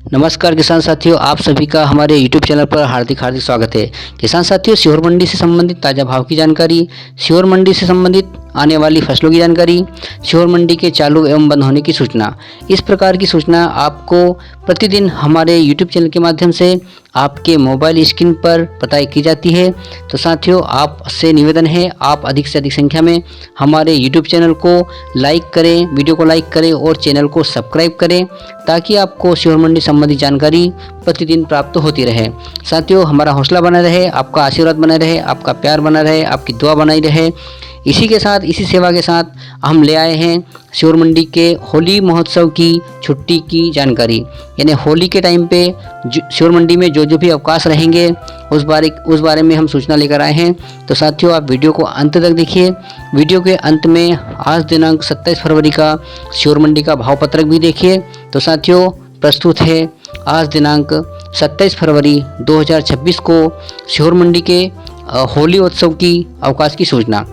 नमस्कार किसान साथियों, आप सभी का हमारे YouTube चैनल पर हार्दिक हार्दिक स्वागत है। किसान साथियों, सीहोर मंडी से संबंधित ताज़ा भाव की जानकारी, सीहोर मंडी से संबंधित आने वाली फसलों की जानकारी, सीहोर मंडी के चालू एवं बंद होने की सूचना, इस प्रकार की सूचना आपको प्रतिदिन हमारे YouTube चैनल के माध्यम से आपके मोबाइल स्क्रीन पर बताई की जाती है। तो साथियों, आपसे निवेदन है, आप अधिक से अधिक संख्या में हमारे YouTube चैनल को लाइक करें, वीडियो को लाइक करें और चैनल को सब्सक्राइब करें, ताकि आपको सीहोर मंडी संबंधी जानकारी प्रतिदिन प्राप्त होती रहे। साथियों, हमारा हौसला बना रहे, आपका आशीर्वाद बना रहे, आपका प्यार बना रहे, आपकी दुआ बनाई रहे। इसी के साथ, इसी सेवा के साथ हम ले आए हैं सीहोर मंडी के होली महोत्सव की छुट्टी की जानकारी। यानी होली के टाइम पे सीहोर मंडी में जो भी अवकाश रहेंगे उस बारे में हम सूचना लेकर आए हैं। तो साथियों, आप वीडियो को अंत तक देखिए। वीडियो के अंत में आज दिनांक 27 फरवरी का सीहोर मंडी का भाव पत्रक भी देखिए। तो साथियों, प्रस्तुत है आज दिनांक 27 फरवरी 2026 को सीहोर मंडी के होली उत्सव की अवकाश की सूचना।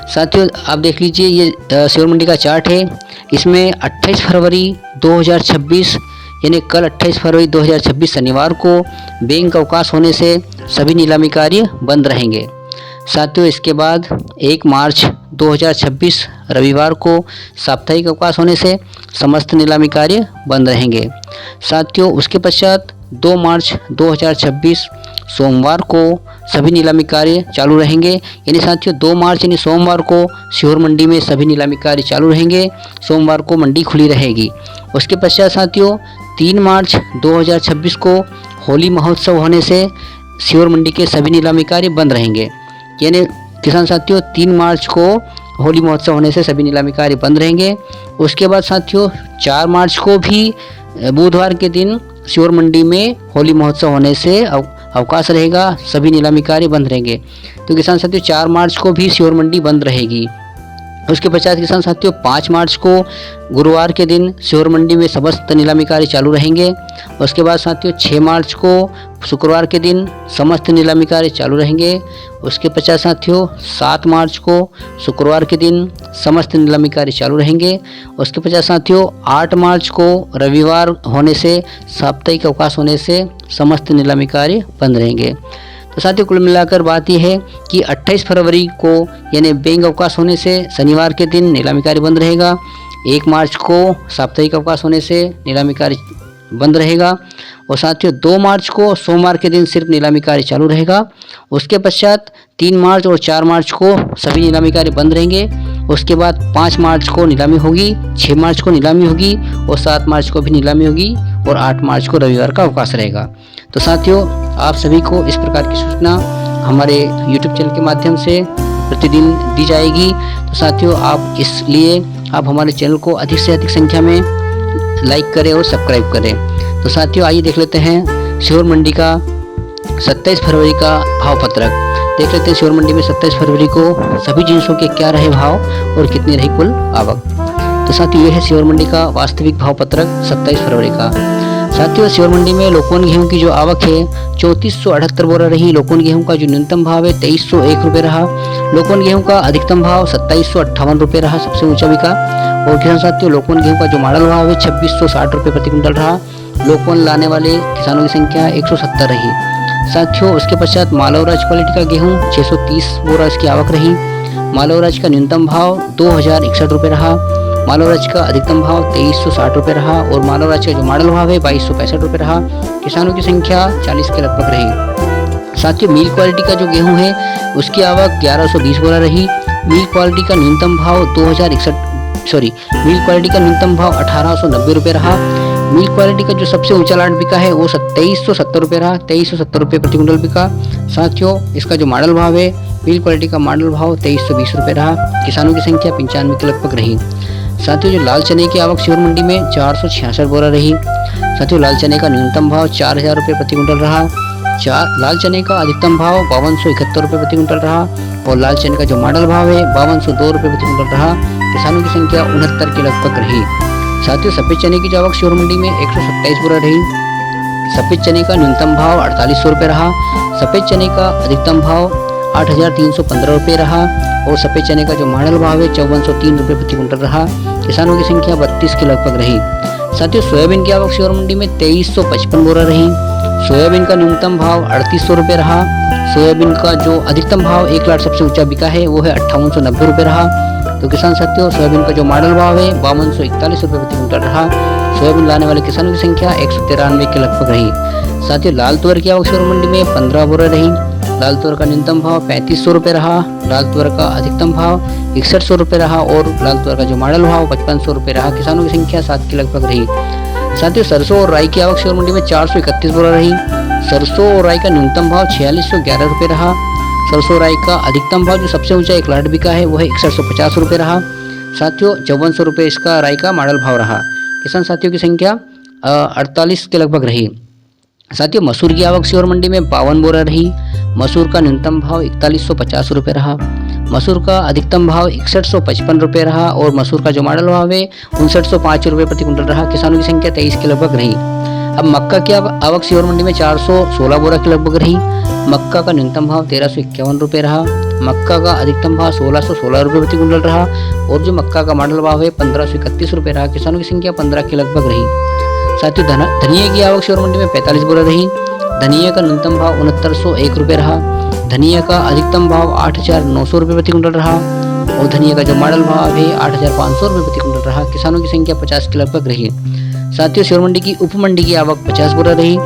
साथियों, आप देख लीजिए, ये सीहोर मंडी का चार्ट है। इसमें 28 फरवरी 2026 यानी कल 28 फरवरी 2026 शनिवार को बैंक अवकाश होने से सभी नीलामी कार्य बंद रहेंगे। साथियों, इसके बाद 1 मार्च 2026 रविवार को साप्ताहिक अवकाश होने से समस्त नीलामी कार्य बंद रहेंगे। साथियों, उसके पश्चात 2 मार्च 2026 सोमवार को सभी नीलामी कार्य चालू रहेंगे। यानी साथियों, 2 मार्च यानी सोमवार को सीहोर मंडी में सभी नीलामी कार्य चालू रहेंगे। सोमवार को मंडी खुली रहेगी। उसके पश्चात साथियों, 3 मार्च 2026 को होली महोत्सव होने से सीहोर मंडी के सभी नीलामी कार्य बंद रहेंगे। यानी किसान साथियों, 3 मार्च को होली महोत्सव होने से सभी नीलामी कार्य बंद रहेंगे। उसके बाद साथियों, 4 मार्च को भी बुधवार के दिन सीहोर मंडी में होली महोत्सव होने से अवकाश रहेगा, सभी नीलामी कार्य बंद रहेंगे। तो किसान साथियों, 4 मार्च को भी सीहोर मंडी बंद रहेगी। उसके पश्चात किसान साथियों, 5 मार्च को गुरुवार के दिन सीहोर मंडी में समस्त नीलामी कार्य चालू रहेंगे। उसके बाद साथियों, 6 मार्च को शुक्रवार के दिन समस्त नीलामी कार्य चालू रहेंगे। उसके पश्चात साथियों, 7 मार्च को शुक्रवार के दिन समस्त नीलामी कार्य चालू रहेंगे। उसके पश्चात साथियों, 8 मार्च को रविवार होने से साप्ताहिक अवकाश होने से समस्त नीलामी कार्य बंद रहेंगे। तो साथियों, कुल मिलाकर बात यह है कि 28 फरवरी को यानी बैंक अवकाश होने से शनिवार के दिन नीलामी कार्य बंद रहेगा। 1 मार्च को साप्ताहिक अवकाश होने से नीलामी कार्य बंद रहेगा। और साथियों, 2 मार्च को सोमवार के दिन सिर्फ नीलामी कार्य चालू रहेगा। उसके पश्चात 3 मार्च और 4 मार्च को सभी नीलामी कार्य बंद रहेंगे। उसके बाद 5 मार्च को नीलामी होगी, 6 मार्च को नीलामी होगी और 7 मार्च को भी नीलामी होगी और 8 मार्च को रविवार का अवकाश रहेगा। तो साथियों, आप सभी को इस प्रकार की सूचना हमारे YouTube चैनल के माध्यम से प्रतिदिन दी जाएगी। तो साथियों, आप हमारे चैनल को अधिक से अधिक संख्या में लाइक करें और सब्सक्राइब करें। तो साथियों, आइए देख लेते हैं सीहोर मंडी का 27 फरवरी का भाव पत्रक। देख लेते हैं सीहोर मंडी में 27 फरवरी को सभी जिन्सों के क्या रहे भाव और कितनी रही कुल आवक। तो साथियों, ये है सीहोर मंडी का वास्तविक भाव पत्रक 27 फरवरी का। साथियों, सीहोर मंडी में लोकवन गेहूं की जो आवक है 3478 बोरा रही। लोकवन गेहूं का जो न्यूनतम भाव है 2301 रुपये रहा। लोकवन गेहूं का अधिकतम भाव 2758 रुपये रहा, सबसे ऊंचा बिका। और किसान साथियों, लोकवन गेहूं का जो मॉडल भाव है 2660 रुपये प्रति क्विंटल रहा। लोकवन लाने वाले किसानों की संख्या 170 रही। साथियों, उसके पश्चात मालवराज क्वालिटी का गेहूं 630 बोरा इसकी आवक रही। मालवराज का न्यूनतम भाव 2061 रुपये रहा। मालवराज का अधिकतम भाव 2360 रुपये रहा और मालवराज का जो मॉडल भाव है 2265 रुपये रहा। किसानों की संख्या 40 के लगभग रही। साथियों, मिल क्वालिटी का जो गेहूं है उसकी आवक 1120 बोरा रही। मिल क्वालिटी का न्यूनतम भाव मिल क्वालिटी का न्यूनतम भाव 1890 रुपये रहा। मिल क्वालिटी का जो सबसे ऊंचा लाट बिका है वो 2370 रुपये रहा, 2370 रुपये प्रति क्विंटल बिका। साथियों, इसका जो मॉडल भाव है मिल क्वालिटी का मॉडल भाव 2320 रुपये रहा। किसानों की संख्या 95 के लगभग रही। साथियों, जो लाल चने की आवक सीहोर मंडी में 466 बोरा रही। साथियों, लाल चने का न्यूनतम भाव 4000 रुपये प्रति क्विंटल रहा। लाल चने का अधिकतम भाव 5271 रुपये प्रति क्विंटल रहा और लाल चने का जो मॉडल भाव है 5202 रुपये प्रति क्विंटल रहा। किसानों की संख्या 69 के लगभग रही। साथियों, सफेद चने की जो आवक सीहोर मंडी में 127 बोरा रही। सफेद चने का न्यूनतम भाव 4800 रुपये रहा। सफेद चने का अधिकतम भाव 8315 रुपये रहा और सफ़ेद चने का जो मॉडल भाव है 5403 रुपये प्रति क्विंटल रहा। किसानों की संख्या 32 के लगभग रही। साथियों सोयाबीन की आवक शिहोर मंडी में 2355 बोरा रही। सोयाबीन का न्यूनतम भाव 3800 रुपये रहा। सोयाबीन का जो अधिकतम भाव 1 लाख सबसे ऊंचा बिका है वो है 5890 रुपये रहा। तो किसान साथियों सोयाबीन का जो मॉडल भाव है 5241 रुपये प्रति क्विंटल रहा। सोयाबीन लाने वाले किसानों की संख्या 193 के लगभग रही। साथियों लाल तुअर की आवक शिहोर मंडी में 15 बोरा रही। लाल तुअर का न्यूनतम भाव 3500 रुपये रहा। लाल तुअर का अधिकतम भाव 6100 रुपये रहा और लाल तुअर का जो मॉडल भाव 5500 रुपये रहा। किसानों की संख्या 7 के लगभग रही। साथियों सरसों और राई की आवक शिहोर मंडी में 431 बोरा रही। सरसों और राई का न्यूनतम भाव 4611 रुपये रहा। सरसों राई का अधिकतम भाव जो सबसे ऊंचा 1 लाख बिका है वो है 6150 रुपये रहा। साथियों 5400 रुपये इसका राई का मॉडल भाव रहा। किसान साथियों की संख्या 48 के लगभग रही। साथियों मसूर की आवक शिहोर मंडी में 52 बोरा रही। मसूर का न्यूनतम भाव 4150 रुपये रहा। मसूर का अधिकतम भाव 6155 रुपये रहा और मसूर का जो मॉडल भाव है 5905 रुपये प्रति क्विंटल रहा। किसानों की संख्या 23 के लगभग रही। अब मक्का की आवक शिहोर मंडी में 416 बोरा के लगभग रही। मक्का का न्यूनतम भाव 1351 रुपये रहा। मक्का का अधिकतम भाव 1616 रुपये प्रति क्विंटल रहा और जो मक्का का मॉडल भाव है 1531 रुपये रहा। किसानों की संख्या 15 के लगभग रही। साथियों धनिया की आवक शिहोर मंडी में 45 बोरा रही। धनिया का न्यूनतम भाव 6901 रुपये रहा। धनिया का अधिकतम भाव 8900 रुपये प्रति क्विंटल रहा और धनिया का जो मॉडल भाव है 8500 रुपये प्रति क्विंटल रहा। किसानों की संख्या 50 के लगभग रही। साथियों शिहोर मंडी की उप मंडी की आवक 50 बोरा रही।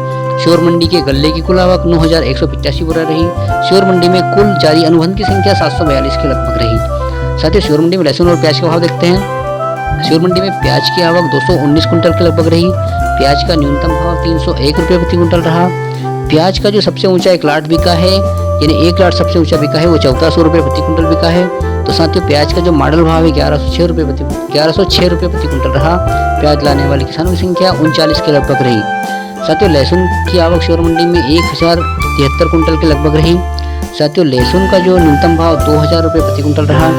शिहोर मंडी के गल्ले की कुल आवक 9185 बोरा रही। शिहोर मंडी में कुल जारी अनुबंध की संख्या 742 के लगभग रही। साथियों शिहोर मंडी में लहसुन और प्याज का भाव देखते हैं। शिहोर मंडी में प्याज की आवक 219 कुंटल के लगभग रही। प्याज का न्यूनतम भाव 301 रुपये प्रति क्विंटल रहा। प्याज का जो सबसे ऊंचा 1 लाख बिका है यानी 1 लाख सबसे ऊंचा बिका है वो 1400 रुपये प्रति क्विंटल बिका है। तो साथियों प्याज का जो मॉडल भाव है 1106 रुपये प्रति क्विंटल रहा। प्याज लाने वाले किसानों की संख्या 39 के लगभग रही। साथियों लहसुन की आवक शिहोर मंडी में 1073 कुंटल के लगभग रही। साथियों लहसुन का जो न्यूनतम भाव 2000 रुपये प्रति क्विंटल रहा।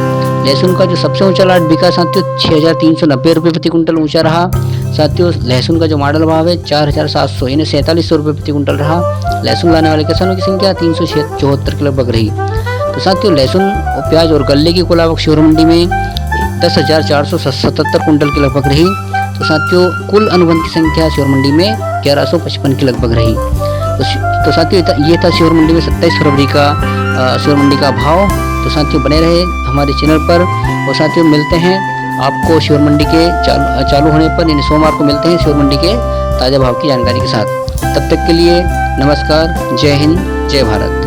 लहसुन का जो सबसे ऊंचा लाट बिका साथियों 6390 रुपये प्रति क्विंटल ऊंचा रहा। साथियों लहसुन का जो मॉडल भाव है 4700 यानी 4700 रुपये प्रति क्विंटल रहा। लहसुन लाने वाले किसानों की संख्या 374 के लगभग रही। तो साथियों लहसुन और प्याज और गल्ले की कुल आवक शिहोर मंडी में 10,477 कुंटल के लगभग रही। तो साथियों कुल अनुबंध की संख्या शिहोर मंडी में 1155 के लगभग रही। तो साथियों ये था शिहोर मंडी में 27 फरवरी का शिहोर मंडी का भाव। तो साथियों बने रहे हमारे चैनल पर और साथियों मिलते हैं आपको शिहोर मंडी के चालू होने पर यानी सोमवार को मिलते हैं शिहोर मंडी के ताज़ा भाव की जानकारी के साथ। तब तक के लिए नमस्कार, जय हिंद, जय भारत।